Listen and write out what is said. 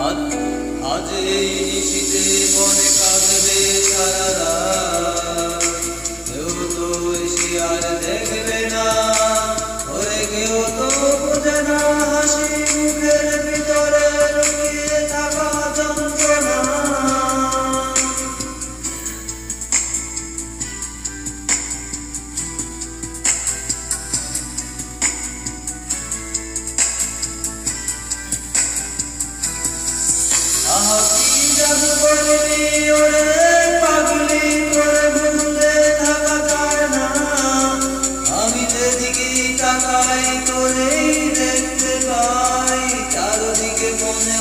আজ আজ এই নিশীথে মনে কাঁদবে সারা রাত, কেউ তো এসে আর দেখবে না, ওরে কেউ তো বোঝে না হাসি মুখের ভিতরে লুকিয়ে থাকা যন্ত্রণা। আহা কি জাদু করলি ওরে পাগলি, তোরে ভুলতে থাকা যায় না। আমি যেদিকেই তাকাই তোরেই দেখতে পাই, চারদিকে মনে